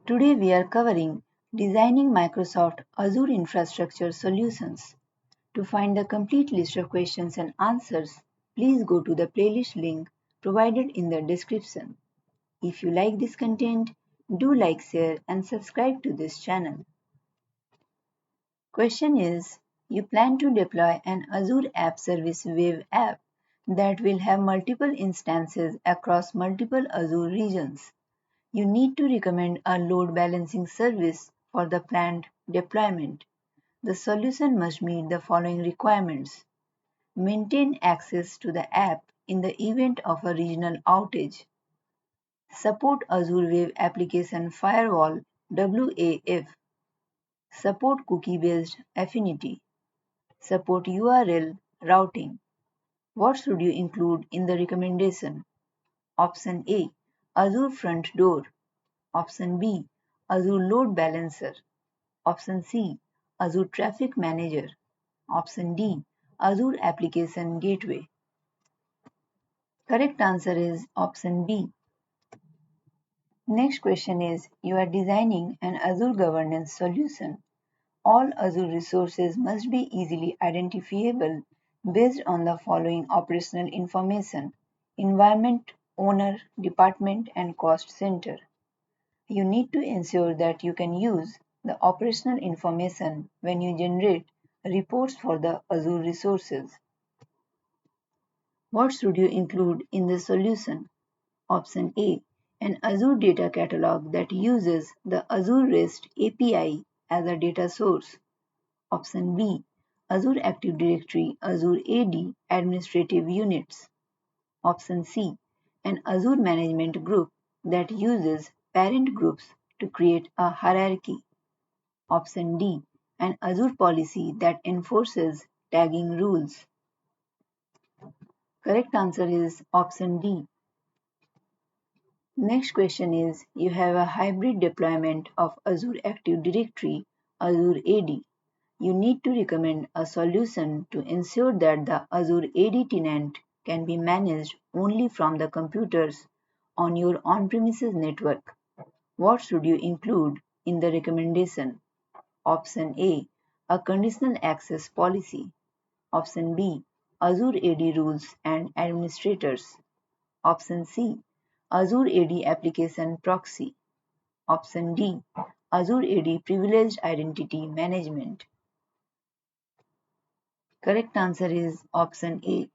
Today we are covering designing Microsoft Azure infrastructure solutions. To find the complete list of questions and answers, please go to the playlist link provided in the description. If you like this content, do like, share and subscribe to this channel. Question is, you plan to deploy an Azure App Service web app that will have multiple instances across multiple Azure regions. You need to recommend a load balancing service for the planned deployment. The solution must meet the following requirements: maintain access to the app in the event of a regional outage, support Azure Web Application Firewall (WAF), support cookie-based affinity, support URL routing. What should you include in the recommendation? Option A, Azure Front Door. Option B, Azure Load Balancer. Option C, Azure Traffic Manager. Option D, Azure Application Gateway. Correct answer is option B. Next question is, you are designing an Azure governance solution. All Azure resources must be easily identifiable based on the following operational information: environment, owner, department, and cost center. You need to ensure that you can use the operational information when you generate reports for the Azure resources. What should you include in the solution? Option A, an Azure data catalog that uses the Azure REST API as a data source. Option B, Azure Active Directory Azure AD administrative units. Option C, an Azure management group that uses parent groups to create a hierarchy. Option D, an Azure policy that enforces tagging rules. Correct answer is option D. Next question is, you have a hybrid deployment of Azure Active Directory Azure AD. You need to recommend a solution to ensure that the Azure AD tenant can be managed only from the computers on your on-premises network. What should you include in the recommendation? Option A conditional access policy. Option B, Azure AD rules and administrators. Option C, Azure AD application proxy. Option D, Azure AD privileged identity management. Correct answer is option A.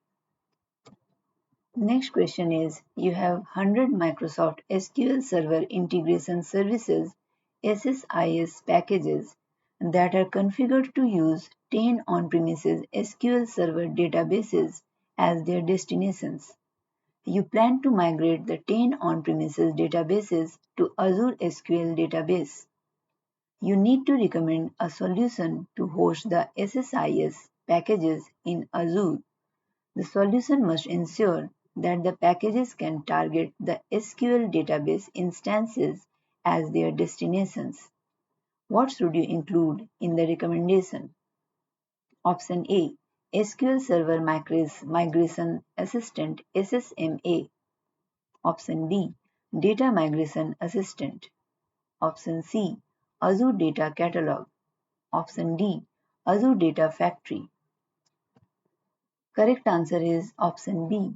Next question is, you have 100 Microsoft SQL Server Integration Services SSIS packages that are configured to use 10 on-premises SQL Server databases as their destinations. You plan to migrate the 10 on-premises databases to Azure SQL Database. You need to recommend a solution to host the SSIS packages in Azure. The solution must ensure that the packages can target the SQL database instances as their destinations. What should you include in the recommendation? Option A, SQL Server Migration Assistant SSMA. Option B, Data Migration Assistant. Option C, Azure Data Catalog. Option D, Azure Data Factory. Correct answer is option B.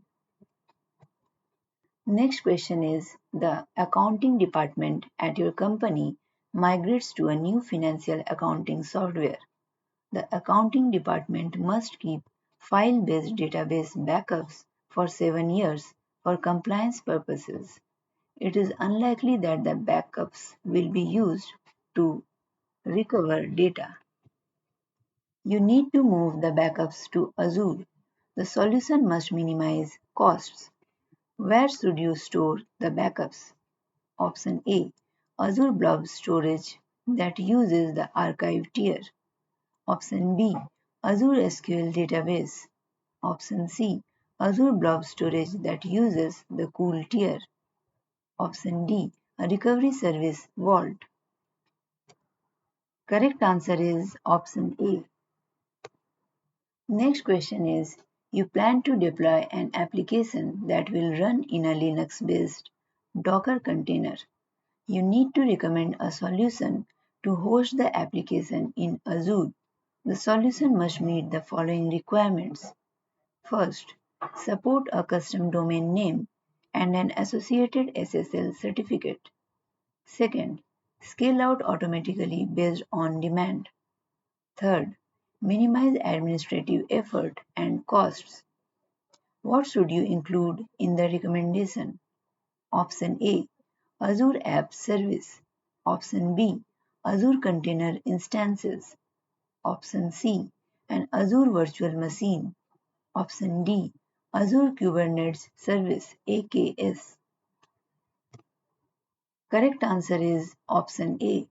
Next question is, the accounting department at your company migrates to a new financial accounting software. The accounting department must keep file-based database backups for 7 years for compliance purposes. It is unlikely that the backups will be used to recover data. You need to move the backups to Azure. The solution must minimize costs. Where should you store the backups? Option A, Azure Blob Storage that uses the archive tier. Option B, Azure SQL Database. Option C, Azure Blob Storage that uses the cool tier. Option D, a recovery service vault. Correct answer is option A. Next question is, you plan to deploy an application that will run in a Linux-based Docker container. You need to recommend a solution to host the application in Azure. The solution must meet the following requirements. First, support a custom domain name and an associated SSL certificate. Second, scale out automatically based on demand. Third, minimize administrative effort and costs. What should you include in the recommendation? Option A, Azure App Service. Option B, Azure Container Instances. Option C, an Azure Virtual Machine. Option D, Azure Kubernetes Service AKS. Correct answer is option A,